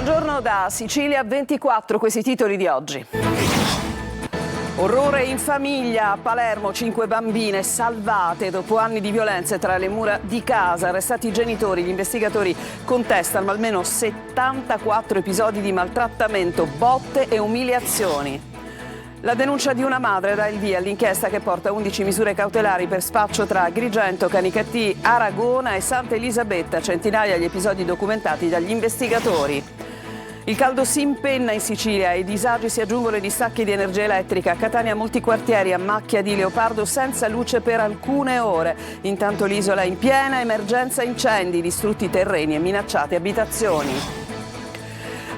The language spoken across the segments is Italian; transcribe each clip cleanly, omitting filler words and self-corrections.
Buongiorno da Sicilia 24, questi titoli di oggi. Orrore in famiglia a Palermo, 5 bambine salvate dopo anni di violenze tra le mura di casa. Arrestati i genitori, gli investigatori contestano almeno 74 episodi di maltrattamento, botte e umiliazioni. La denuncia di una madre dà il via all'inchiesta che porta 11 misure cautelari per spaccio tra Agrigento, Canicattì, Aragona e Santa Elisabetta, centinaia gli episodi documentati dagli investigatori. Il caldo si impenna in Sicilia, ai disagi si aggiungono i distacchi di energia elettrica. A Catania molti quartieri a macchia di leopardo senza luce per alcune ore. Intanto l'isola è in piena emergenza incendi, distrutti terreni e minacciate abitazioni.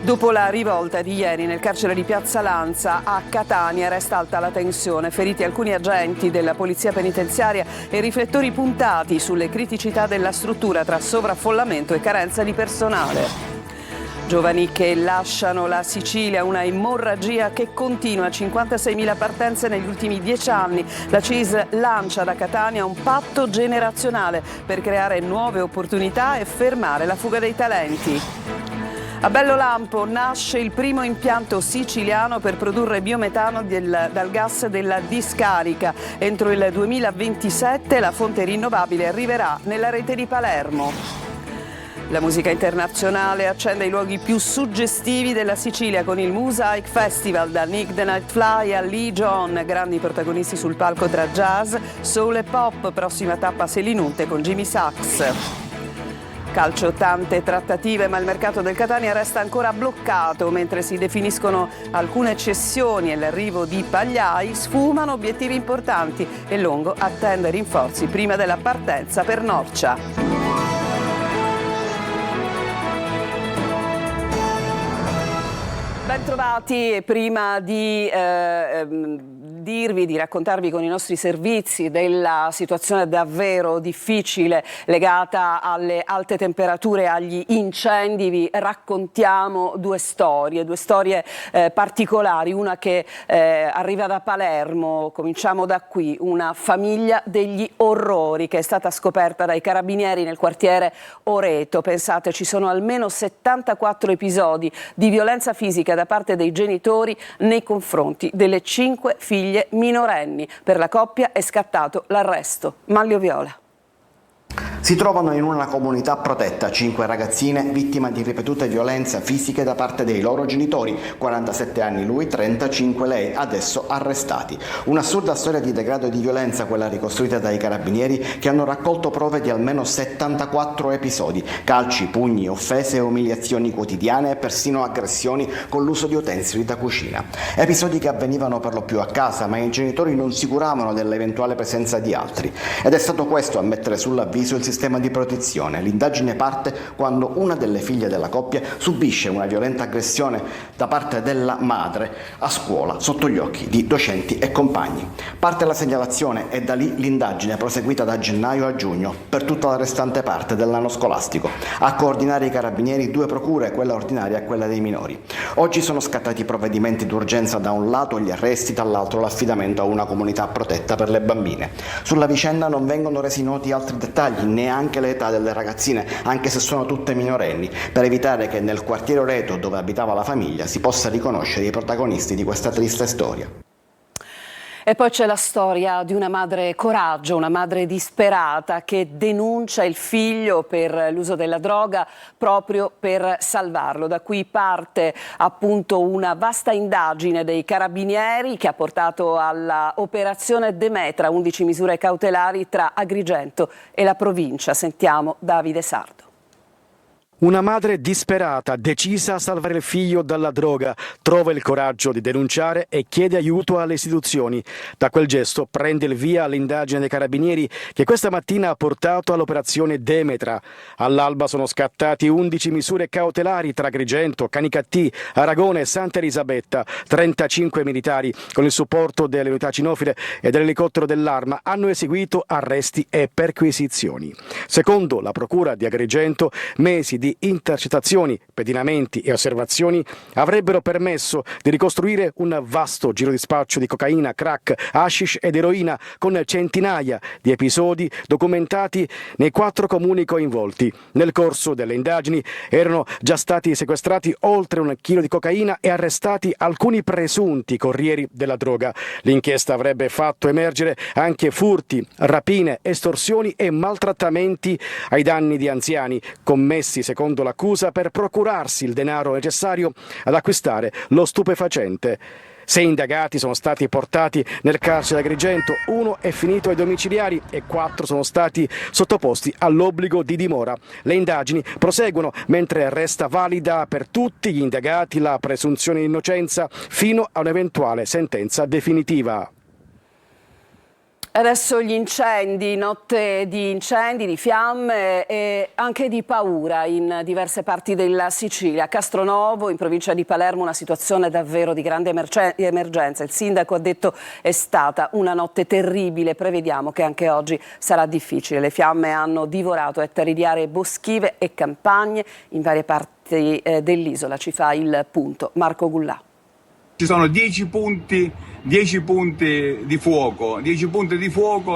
Dopo la rivolta di ieri nel carcere di Piazza Lanza a Catania resta alta la tensione, feriti alcuni agenti della polizia penitenziaria e riflettori puntati sulle criticità della struttura tra sovraffollamento e carenza di personale. Giovani che lasciano la Sicilia, una emorragia che continua, 56.000 partenze negli ultimi 10 anni. La CIS lancia da Catania un patto generazionale per creare nuove opportunità e fermare la fuga dei talenti. A Bellolampo nasce il primo impianto siciliano per produrre biometano dal gas della discarica. Entro il 2027 la fonte rinnovabile arriverà nella rete di Palermo. La musica internazionale accende i luoghi più suggestivi della Sicilia con il Mosaic Festival, da Nick the Nightfly a Lee John, grandi protagonisti sul palco tra jazz, soul e pop, prossima tappa Selinunte con Jimmy Sachs. Calcio, tante trattative, ma il mercato del Catania resta ancora bloccato mentre si definiscono alcune cessioni e l'arrivo di Pagliai. Sfumano obiettivi importanti e Longo attende rinforzi prima della partenza per Norcia. Bentrovati, e prima di raccontarvi con i nostri servizi della situazione davvero difficile legata alle alte temperature e agli incendi, vi raccontiamo due storie particolari, una che arriva da Palermo. Cominciamo da qui, una famiglia degli orrori che è stata scoperta dai carabinieri nel quartiere Oreto. Pensate, ci sono almeno 74 episodi di violenza fisica da parte dei genitori nei confronti delle 5 figlie minorenni. Per la coppia è scattato l'arresto. Manlio Viola. Si trovano in una comunità protetta 5 ragazzine vittime di ripetute violenze fisiche da parte dei loro genitori, 47 anni lui, 35 lei, adesso arrestati. Un'assurda storia di degrado e di violenza quella ricostruita dai carabinieri, che hanno raccolto prove di almeno 74 episodi: calci, pugni, offese e umiliazioni quotidiane e persino aggressioni con l'uso di utensili da cucina. Episodi che avvenivano per lo più a casa, ma i genitori non si curavano dell'eventuale presenza di altri. Ed è stato questo a mettere sull'avviso il sistema di protezione. L'indagine parte quando una delle figlie della coppia subisce una violenta aggressione da parte della madre a scuola sotto gli occhi di docenti e compagni. Parte la segnalazione e da lì l'indagine proseguita da gennaio a giugno per tutta la restante parte dell'anno scolastico. A coordinare i carabinieri 2 procure, quella ordinaria e quella dei minori. Oggi sono scattati provvedimenti d'urgenza, da un lato gli arresti, dall'altro l'affidamento a una comunità protetta per le bambine. Sulla vicenda non vengono resi noti altri dettagli, neanche l'età delle ragazzine, anche se sono tutte minorenni, per evitare che nel quartiere Oreto, dove abitava la famiglia, si possa riconoscere i protagonisti di questa triste storia. E poi c'è la storia di una madre coraggio, una madre disperata che denuncia il figlio per l'uso della droga proprio per salvarlo. Da qui parte appunto una vasta indagine dei carabinieri che ha portato alla operazione Demetra, 11 misure cautelari tra Agrigento e la provincia. Sentiamo Davide Sardo. Una madre disperata, decisa a salvare il figlio dalla droga, trova il coraggio di denunciare e chiede aiuto alle istituzioni. Da quel gesto prende il via l'indagine dei carabinieri che questa mattina ha portato all'operazione Demetra. All'alba sono scattati 11 misure cautelari tra Agrigento, Canicattì, Aragona e Santa Elisabetta. 35 militari, con il supporto delle unità cinofile e dell'elicottero dell'Arma, hanno eseguito arresti e perquisizioni. Secondo la procura di Agrigento, mesi di di intercettazioni, pedinamenti e osservazioni avrebbero permesso di ricostruire un vasto giro di spaccio di cocaina, crack, hashish ed eroina con centinaia di episodi documentati nei 4 comuni coinvolti. Nel corso delle indagini erano già stati sequestrati oltre 1 chilo di cocaina e arrestati alcuni presunti corrieri della droga. L'inchiesta avrebbe fatto emergere anche furti, rapine, estorsioni e maltrattamenti ai danni di anziani, commessi secondo l'accusa per procurarsi il denaro necessario ad acquistare lo stupefacente. 6 indagati sono stati portati nel carcere di Agrigento, 1 è finito ai domiciliari e 4 sono stati sottoposti all'obbligo di dimora. Le indagini proseguono mentre resta valida per tutti gli indagati la presunzione di innocenza fino a un'eventuale sentenza definitiva. Adesso gli incendi, notte di incendi, di fiamme e anche di paura in diverse parti della Sicilia. A Castronovo, in provincia di Palermo, una situazione davvero di grande emergenza. Il sindaco ha detto è stata una notte terribile, prevediamo che anche oggi sarà difficile. Le fiamme hanno divorato ettari di aree boschive e campagne in varie parti dell'isola. Ci fa il punto Marco Gullà. Ci sono 10 punti di fuoco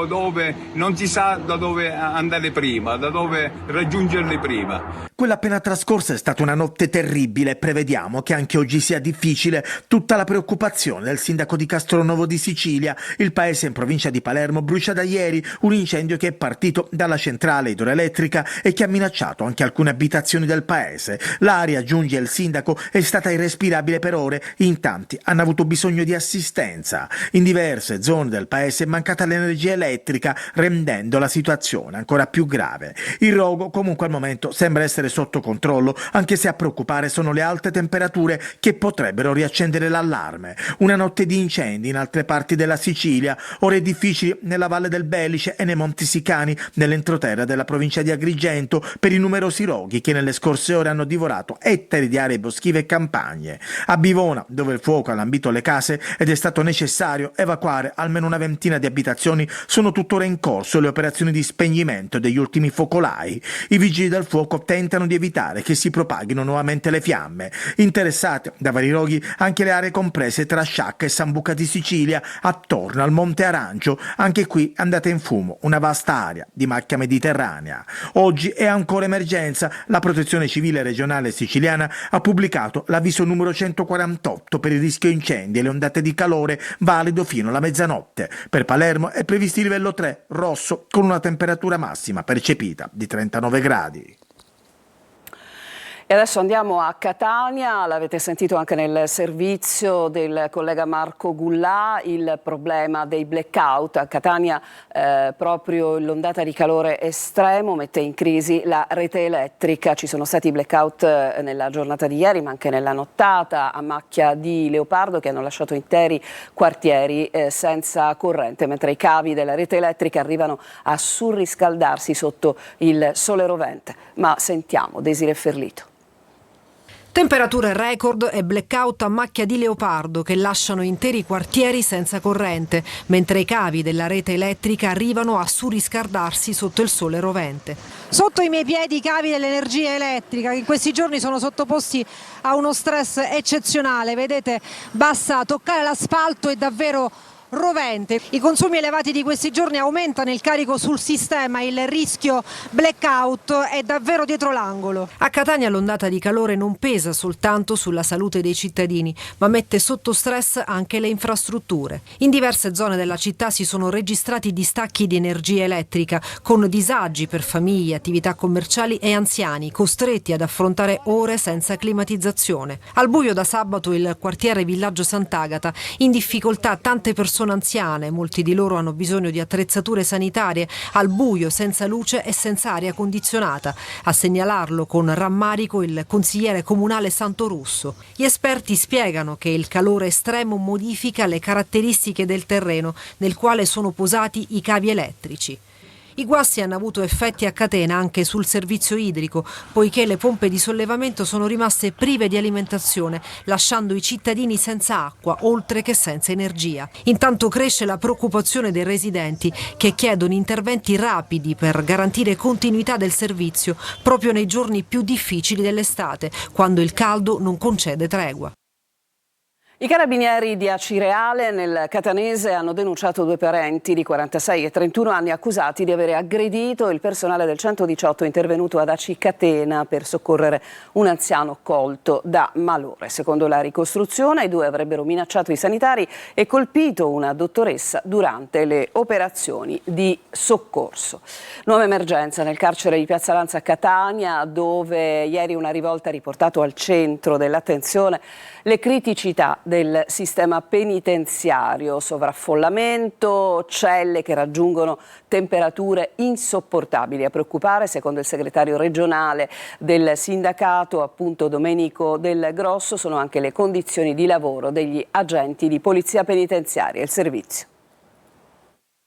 dove non si sa da dove andare prima, da dove raggiungerli prima. Quella appena trascorsa è stata una notte terribile, prevediamo che anche oggi sia difficile. Tutta la preoccupazione del sindaco di Castronovo di Sicilia. Il paese in provincia di Palermo brucia da ieri un incendio che è partito dalla centrale idroelettrica e che ha minacciato anche alcune abitazioni del paese. L'aria, aggiunge il sindaco, è stata irrespirabile per ore, in tanti hanno avuto bisogno di assistenza. In diverse zone del paese è mancata l'energia elettrica, rendendo la situazione ancora più grave. Il rogo comunque al momento sembra essere sotto controllo, anche se a preoccupare sono le alte temperature che potrebbero riaccendere l'allarme. Una notte di incendi in altre parti della Sicilia, ore difficili nella Valle del Belice e nei Monti Sicani, nell'entroterra della provincia di Agrigento, per i numerosi roghi che nelle scorse ore hanno divorato ettari di aree boschive e campagne. A Bivona, dove il fuoco ha lambito le case ed è stato necessario evacuare almeno una ventina di abitazioni, sono tuttora in corso le operazioni di spegnimento degli ultimi focolai. I vigili del fuoco tentano di evitare che si propaghino nuovamente le fiamme. Interessate da vari roghi anche le aree comprese tra Sciacca e Sambuca di Sicilia, attorno al Monte Arancio. Anche qui è andata in fumo una vasta area di macchia mediterranea. Oggi è ancora emergenza. La Protezione Civile regionale siciliana ha pubblicato l'avviso numero 148 per il rischio incendi e le ondate di calore, valido fino alla mezzanotte. Per Palermo è previsto il livello 3, rosso, con una temperatura massima percepita di 39 gradi. E adesso andiamo a Catania, l'avete sentito anche nel servizio del collega Marco Gullà, il problema dei blackout. A Catania proprio l'ondata di calore estremo mette in crisi la rete elettrica. Ci sono stati blackout nella giornata di ieri, ma anche nella nottata a macchia di leopardo, che hanno lasciato interi quartieri senza corrente, mentre i cavi della rete elettrica arrivano a surriscaldarsi sotto il sole rovente. Ma sentiamo Desiree Ferlito. Temperature record e blackout a macchia di leopardo che lasciano interi quartieri senza corrente, mentre i cavi della rete elettrica arrivano a surriscaldarsi sotto il sole rovente. Sotto i miei piedi i cavi dell'energia elettrica che in questi giorni sono sottoposti a uno stress eccezionale. Vedete, basta toccare l'asfalto e davvero rovente. I consumi elevati di questi giorni aumentano il carico sul sistema, il rischio blackout è davvero dietro l'angolo. A Catania l'ondata di calore non pesa soltanto sulla salute dei cittadini, ma mette sotto stress anche le infrastrutture. In diverse zone della città si sono registrati distacchi di energia elettrica, con disagi per famiglie, attività commerciali e anziani, costretti ad affrontare ore senza climatizzazione. Al buio da sabato il quartiere Villaggio Sant'Agata, in difficoltà tante persone anziane, molti di loro hanno bisogno di attrezzature sanitarie, al buio, senza luce e senza aria condizionata. A segnalarlo con rammarico il consigliere comunale Santorusso. Gli esperti spiegano che il calore estremo modifica le caratteristiche del terreno nel quale sono posati i cavi elettrici. I guasti hanno avuto effetti a catena anche sul servizio idrico, poiché le pompe di sollevamento sono rimaste prive di alimentazione, lasciando i cittadini senza acqua, oltre che senza energia. Intanto cresce la preoccupazione dei residenti, che chiedono interventi rapidi per garantire continuità del servizio proprio nei giorni più difficili dell'estate, quando il caldo non concede tregua. I carabinieri di Acireale nel Catanese hanno denunciato 2 parenti di 46 e 31 anni accusati di avere aggredito il personale del 118 intervenuto ad Aci Catena per soccorrere un anziano colto da malore. Secondo la ricostruzione, i 2 avrebbero minacciato i sanitari e colpito una dottoressa durante le operazioni di soccorso. Nuova emergenza nel carcere di Piazza Lanza a Catania, dove ieri una rivolta ha riportato al centro dell'attenzione le criticità del sistema penitenziario, sovraffollamento, celle che raggiungono temperature insopportabili. A preoccupare, secondo il segretario regionale del sindacato, appunto Domenico Del Grosso, sono anche le condizioni di lavoro degli agenti di polizia penitenziaria e il servizio.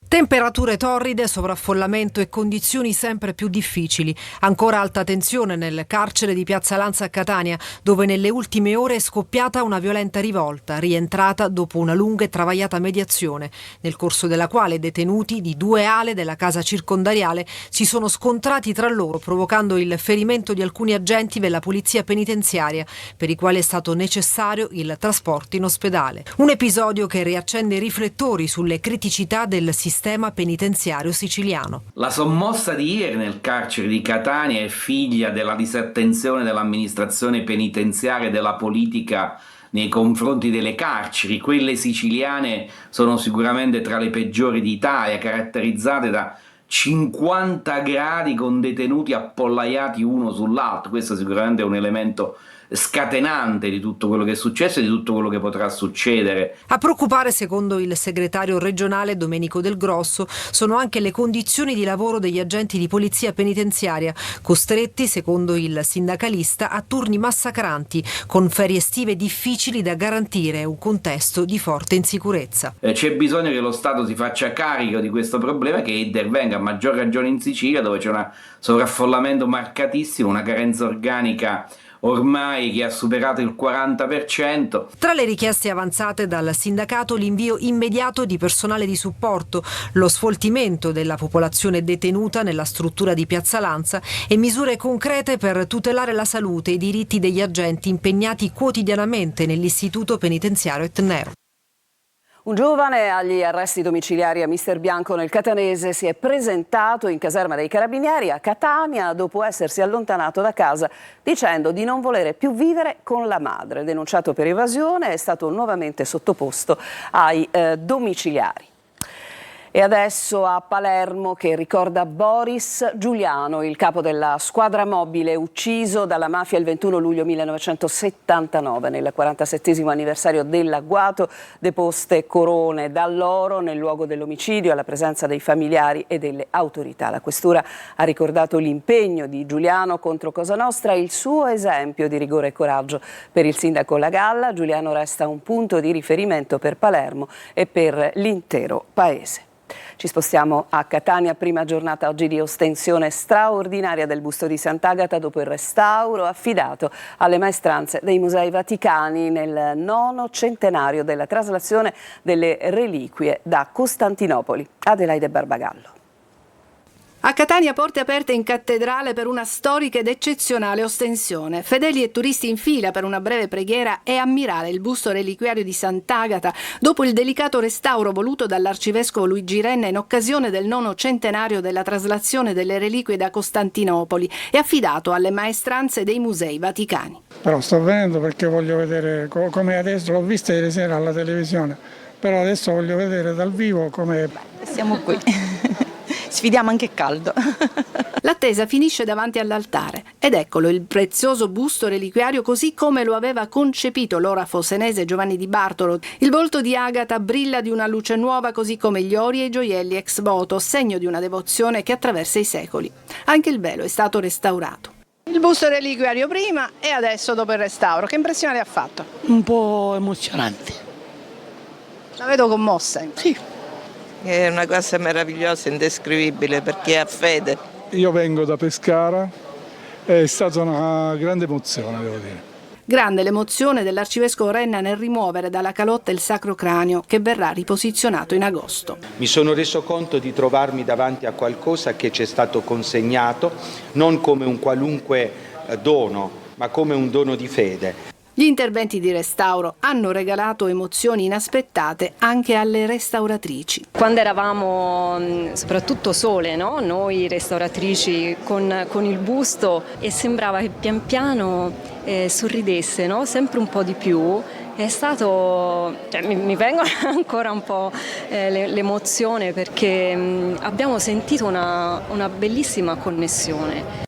Temperature torride, sovraffollamento e condizioni sempre più difficili. Ancora alta tensione nel carcere di Piazza Lanza a Catania, dove nelle ultime ore è scoppiata una violenta rivolta, rientrata dopo una lunga e travagliata mediazione, nel corso della quale detenuti di 2 ale della casa circondariale si sono scontrati tra loro, provocando il ferimento di alcuni agenti della polizia penitenziaria, per i quali è stato necessario il trasporto in ospedale. Un episodio che riaccende i riflettori sulle criticità del sistema penitenziario siciliano. La sommossa di ieri nel carcere di Catania è figlia della disattenzione dell'amministrazione penitenziaria e della politica nei confronti delle carceri. Quelle siciliane sono sicuramente tra le peggiori d'Italia, caratterizzate da 50 gradi con detenuti appollaiati uno sull'altro. Questo sicuramente è un elemento scatenante di tutto quello che è successo e di tutto quello che potrà succedere. A preoccupare, secondo il segretario regionale Domenico Del Grosso, sono anche le condizioni di lavoro degli agenti di polizia penitenziaria, costretti, secondo il sindacalista, a turni massacranti, con ferie estive difficili da garantire e un contesto di forte insicurezza. C'è bisogno che lo Stato si faccia carico di questo problema, che intervenga a maggior ragione in Sicilia, dove c'è un sovraffollamento marcatissimo, una carenza organica ormai che ha superato il 40%. Tra le richieste avanzate dal sindacato, l'invio immediato di personale di supporto, lo sfoltimento della popolazione detenuta nella struttura di Piazza Lanza e misure concrete per tutelare la salute e i diritti degli agenti impegnati quotidianamente nell'istituto penitenziario Etneo. Un giovane agli arresti domiciliari a Mister Bianco nel Catanese si è presentato in caserma dei Carabinieri a Catania dopo essersi allontanato da casa dicendo di non volere più vivere con la madre. Denunciato per evasione, è stato nuovamente sottoposto ai domiciliari. E adesso a Palermo, che ricorda Boris Giuliano, il capo della squadra mobile ucciso dalla mafia il 21 luglio 1979 nel 47° anniversario dell'agguato, deposte corone d'alloro nel luogo dell'omicidio alla presenza dei familiari e delle autorità. La questura ha ricordato l'impegno di Giuliano contro Cosa Nostra e il suo esempio di rigore e coraggio. Per il sindaco Lagalla, Giuliano resta un punto di riferimento per Palermo e per l'intero paese. Ci spostiamo a Catania, prima giornata oggi di ostensione straordinaria del busto di Sant'Agata dopo il restauro affidato alle maestranze dei Musei Vaticani nel 9° centenario della traslazione delle reliquie da Costantinopoli. Adelaide Barbagallo. A Catania porte aperte in cattedrale per una storica ed eccezionale ostensione. Fedeli e turisti in fila per una breve preghiera e ammirare il busto reliquiario di Sant'Agata dopo il delicato restauro voluto dall'arcivescovo Luigi Renna in occasione del 9° centenario della traslazione delle reliquie da Costantinopoli e affidato alle maestranze dei Musei Vaticani. Però sto venendo perché voglio vedere come adesso, l'ho vista ieri sera alla televisione, però adesso voglio vedere dal vivo come... Siamo qui. Sfidiamo anche caldo. L'attesa finisce davanti all'altare ed eccolo il prezioso busto reliquiario così come lo aveva concepito l'orafo senese Giovanni Di Bartolo. Il volto di Agata brilla di una luce nuova così come gli ori e i gioielli ex voto, segno di una devozione che attraversa i secoli. Anche il velo è stato restaurato. Il busto reliquiario prima e adesso dopo il restauro. Che impressione le ha fatto? Un po' emozionante. La vedo commossa. Sì. È una cosa meravigliosa, indescrivibile per chi ha fede. Io vengo da Pescara, è stata una grande emozione, devo dire. Grande l'emozione dell'arcivescovo Renna nel rimuovere dalla calotta il sacro cranio che verrà riposizionato in agosto. Mi sono reso conto di trovarmi davanti a qualcosa che ci è stato consegnato non come un qualunque dono, ma come un dono di fede. Gli interventi di restauro hanno regalato emozioni inaspettate anche alle restauratrici. Quando eravamo soprattutto sole, no? Noi restauratrici con il busto, e sembrava che pian piano sorridesse, no? Sempre un po' di più. È stato, mi vengono ancora un po' l'emozione perché abbiamo sentito una bellissima connessione.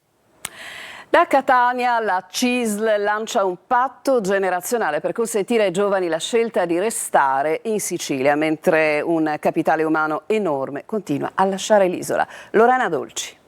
Da Catania la CISL lancia un patto generazionale per consentire ai giovani la scelta di restare in Sicilia, mentre un capitale umano enorme continua a lasciare l'isola. Lorena Dolci.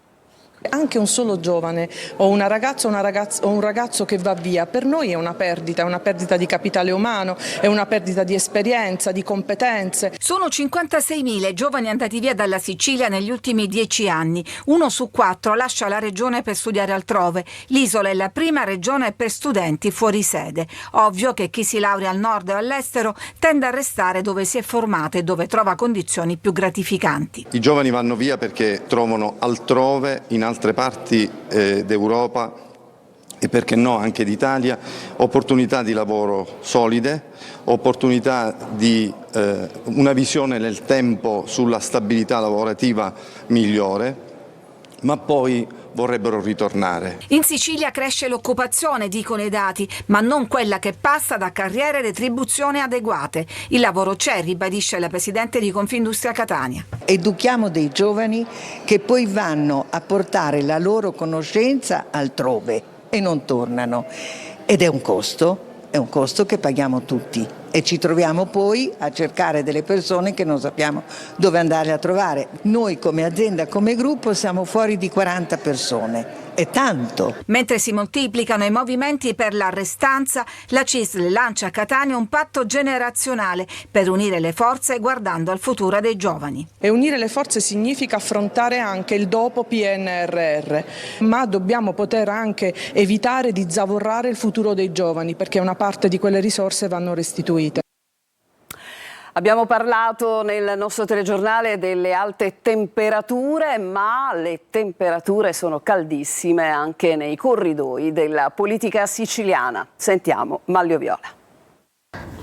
Anche un solo giovane o una ragazza o un ragazzo che va via, per noi è una perdita di capitale umano, è una perdita di esperienza, di competenze. Sono 56.000 i giovani andati via dalla Sicilia negli ultimi 10 anni. 1 su 4 lascia la regione per studiare altrove. L'isola è la prima regione per studenti fuori sede. Ovvio che chi si laurea al nord o all'estero tende a restare dove si è formato e dove trova condizioni più gratificanti. I giovani vanno via perché trovano altrove, in altre parti d'Europa e perché no anche d'Italia, opportunità di lavoro solide, opportunità di una visione nel tempo sulla stabilità lavorativa migliore, ma poi vorrebbero ritornare. In Sicilia cresce l'occupazione, dicono i dati, ma non quella che passa da carriere e retribuzioni adeguate. Il lavoro c'è, ribadisce la presidente di Confindustria Catania. Educhiamo dei giovani che poi vanno a portare la loro conoscenza altrove e non tornano. Ed è un costo che paghiamo tutti. E ci troviamo poi a cercare delle persone che non sappiamo dove andare a trovare. Noi come azienda, come gruppo siamo fuori di 40 persone. È tanto. Mentre si moltiplicano i movimenti per la restanza, la CISL lancia a Catania un patto generazionale per unire le forze guardando al futuro dei giovani. E unire le forze significa affrontare anche il dopo PNRR, ma dobbiamo poter anche evitare di zavorrare il futuro dei giovani, perché una parte di quelle risorse vanno restituite. Abbiamo parlato nel nostro telegiornale delle alte temperature, ma le temperature sono caldissime anche nei corridoi della politica siciliana. Sentiamo Manlio Viola.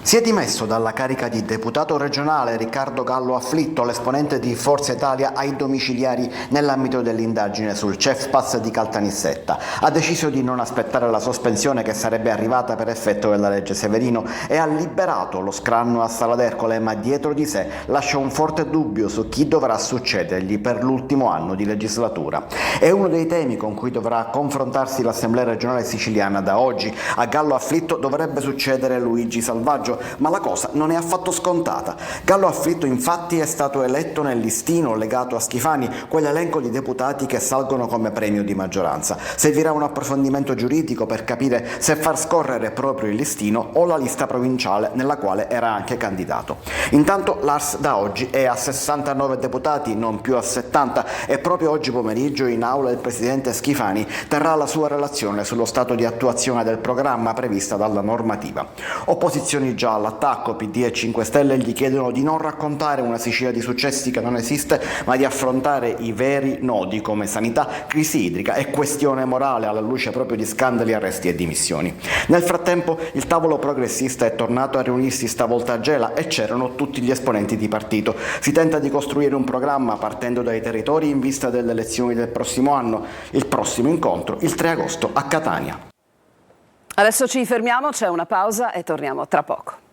Si è dimesso dalla carica di deputato regionale Riccardo Gallo Afflitto, l'esponente di Forza Italia ai domiciliari nell'ambito dell'indagine sul Cefpas di Caltanissetta. Ha deciso di non aspettare la sospensione che sarebbe arrivata per effetto della legge Severino e ha liberato lo scranno a Sala d'Ercole, ma dietro di sé lascia un forte dubbio su chi dovrà succedergli per l'ultimo anno di legislatura. È uno dei temi con cui dovrà confrontarsi l'Assemblea regionale siciliana da oggi. A Gallo Afflitto dovrebbe succedere Luigi Salvaggio, ma la cosa non è affatto scontata. Gallo Afflitto infatti è stato eletto nel listino legato a Schifani, quell'elenco di deputati che salgono come premio di maggioranza. Servirà un approfondimento giuridico per capire se far scorrere proprio il listino o la lista provinciale nella quale era anche candidato. Intanto l'ARS da oggi è a 69 deputati, non più a 70, e proprio oggi pomeriggio in aula il presidente Schifani terrà la sua relazione sullo stato di attuazione del programma prevista dalla normativa. Opposizioni già all'attacco, PD e 5 Stelle gli chiedono di non raccontare una Sicilia di successi che non esiste, ma di affrontare i veri nodi come sanità, crisi idrica e questione morale alla luce proprio di scandali, arresti e dimissioni. Nel frattempo il tavolo progressista è tornato a riunirsi stavolta a Gela e c'erano tutti gli esponenti di partito. Si tenta di costruire un programma partendo dai territori in vista delle elezioni del prossimo anno. Il prossimo incontro il 3 agosto a Catania. Adesso ci fermiamo, c'è una pausa e torniamo tra poco.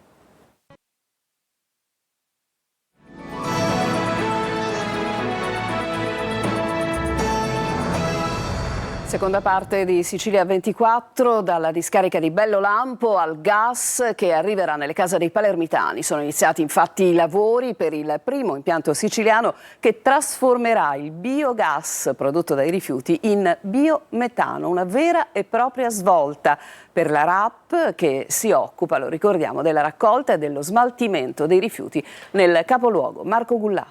Seconda parte di Sicilia 24, dalla discarica di Bellolampo al gas che arriverà nelle case dei palermitani. Sono iniziati infatti i lavori per il primo impianto siciliano che trasformerà il biogas prodotto dai rifiuti in biometano, una vera e propria svolta per la RAP che si occupa, lo ricordiamo, della raccolta e dello smaltimento dei rifiuti nel capoluogo. Marco Gullà.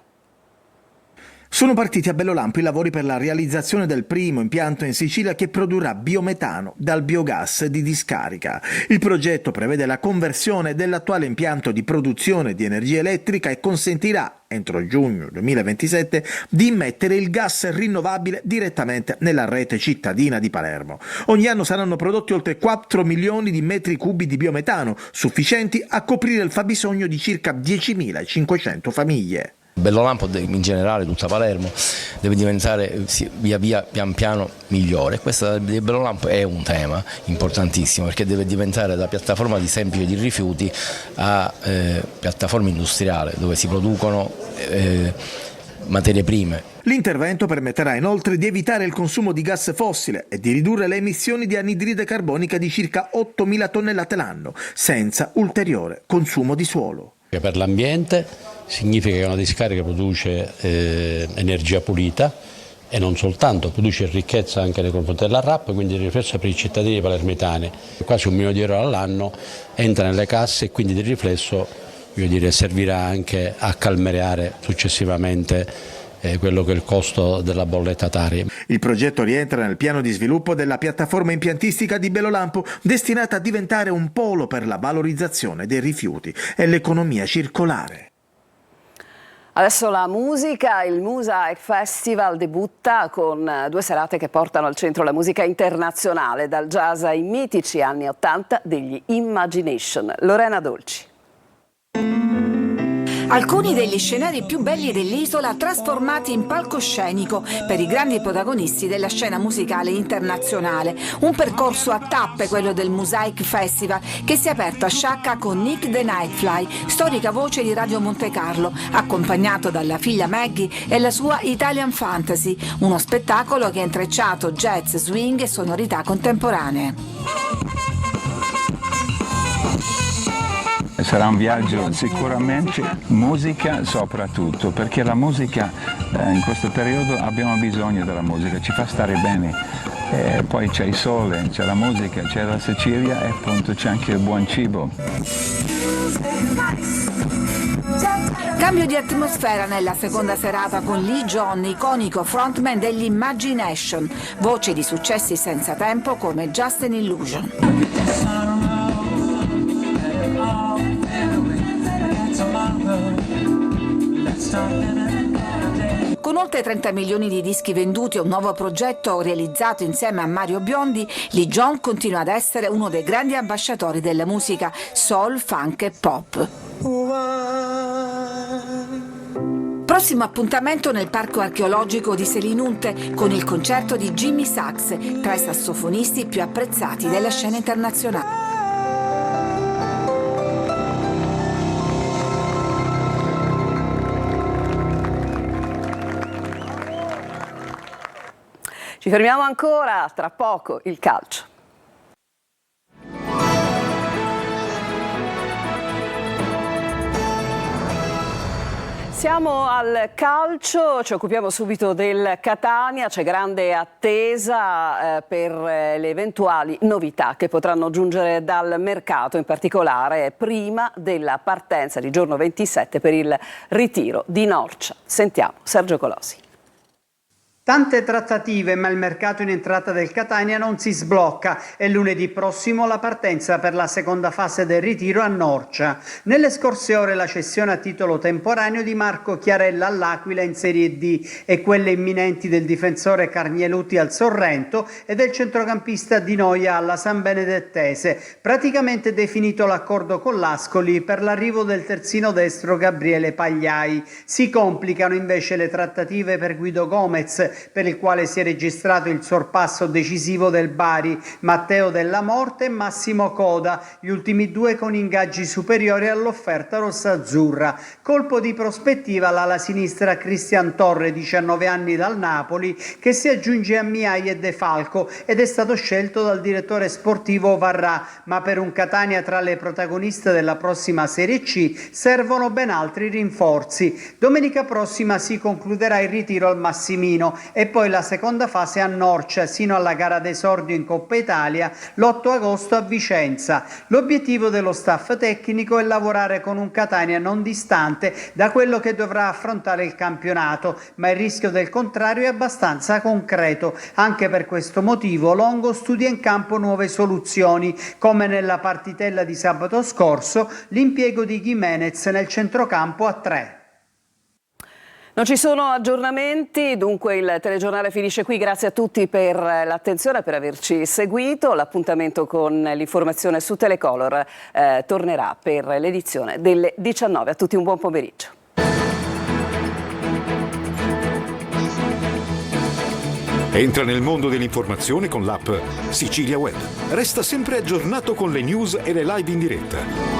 Sono partiti a Bellolampo i lavori per la realizzazione del primo impianto in Sicilia che produrrà biometano dal biogas di discarica. Il progetto prevede la conversione dell'attuale impianto di produzione di energia elettrica e consentirà, entro giugno 2027, di immettere il gas rinnovabile direttamente nella rete cittadina di Palermo. Ogni anno saranno prodotti oltre 4 milioni di metri cubi di biometano, sufficienti a coprire il fabbisogno di circa 10.500 famiglie. Bellolampo, in generale tutta Palermo, deve diventare via via pian piano migliore. Questa di Bellolampo è un tema importantissimo perché deve diventare da piattaforma di semplice di rifiuti a piattaforma industriale dove si producono materie prime. L'intervento permetterà inoltre di evitare il consumo di gas fossile e di ridurre le emissioni di anidride carbonica di circa 8.000 tonnellate l'anno, senza ulteriore consumo di suolo. Per l'ambiente significa che una discarica produce energia pulita e non soltanto, produce ricchezza anche nei confronti della RAP, quindi riflesso per i cittadini palermitani. Quasi 1 milione di euro all'anno entra nelle casse e quindi di riflesso servirà anche a calmierare successivamente quello che è il costo della bolletta Tari. Il progetto rientra nel piano di sviluppo della piattaforma impiantistica di Bellolampo, destinata a diventare un polo per la valorizzazione dei rifiuti e l'economia circolare. Adesso la musica, il Mosaic Festival debutta con 2 serate che portano al centro la musica internazionale, dal jazz ai mitici anni 80 degli Imagination. Lorena Dolci. Alcuni degli scenari più belli dell'isola trasformati in palcoscenico per i grandi protagonisti della scena musicale internazionale. Un percorso a tappe, quello del Mosaic Festival, che si è aperto a Sciacca con Nick the Nightfly, storica voce di Radio Monte Carlo, accompagnato dalla figlia Maggie e la sua Italian Fantasy, uno spettacolo che ha intrecciato jazz, swing e sonorità contemporanee. Sarà un viaggio sicuramente, musica soprattutto, perché la musica in questo periodo abbiamo bisogno della musica, ci fa stare bene. Poi c'è il sole, c'è la musica, c'è la Sicilia e appunto c'è anche il buon cibo. Cambio di atmosfera nella seconda serata con Lee John, iconico frontman degli Imagination, voce di successi senza tempo come Just an Illusion. Con oltre 30 milioni di dischi venduti e un nuovo progetto realizzato insieme a Mario Biondi, Lee John continua ad essere uno dei grandi ambasciatori della musica soul, funk e pop. Prossimo appuntamento nel Parco Archeologico di Selinunte con il concerto di Jimmy Sachs, tra i sassofonisti più apprezzati della scena internazionale. Ci fermiamo ancora, tra poco il calcio. Siamo al calcio, ci occupiamo subito del Catania, c'è grande attesa per le eventuali novità che potranno giungere dal mercato, in particolare prima della partenza di giorno 27 per il ritiro di Norcia. Sentiamo Sergio Colosi. Tante trattative, ma il mercato in entrata del Catania non si sblocca e lunedì prossimo la partenza per la seconda fase del ritiro a Norcia. Nelle scorse ore la cessione a titolo temporaneo di Marco Chiarella all'Aquila in Serie D e quelle imminenti del difensore Carnieluti al Sorrento e del centrocampista Di Noia alla San Benedettese. Praticamente definito l'accordo con l'Ascoli per l'arrivo del terzino destro Gabriele Pagliai. Si complicano invece le trattative per Guido Gomez, per il quale si è registrato il sorpasso decisivo del Bari, Matteo Della Morte e Massimo Coda, gli ultimi 2 con ingaggi superiori all'offerta rossa-azzurra. Colpo di prospettiva l'ala sinistra Cristian Torre, 19 anni dal Napoli, che si aggiunge a Miai e De Falco ed è stato scelto dal direttore sportivo Varrà, ma per un Catania tra le protagoniste della prossima Serie C servono ben altri rinforzi. Domenica prossima si concluderà il ritiro al Massimino e poi la seconda fase a Norcia sino alla gara d'esordio in Coppa Italia l'8 agosto a Vicenza. L'obiettivo dello staff tecnico è lavorare con un Catania non distante da quello che dovrà affrontare il campionato, ma il rischio del contrario è abbastanza concreto. Anche per questo motivo Longo studia in campo nuove soluzioni, come nella partitella di sabato scorso l'impiego di Gimenez nel centrocampo a 3. Non ci sono aggiornamenti, dunque il telegiornale finisce qui. Grazie a tutti per l'attenzione, per averci seguito. L'appuntamento con l'informazione su Telecolor tornerà per l'edizione delle 19. A tutti un buon pomeriggio. Entra nel mondo dell'informazione con l'app Sicilia Web. Resta sempre aggiornato con le news e le live in diretta.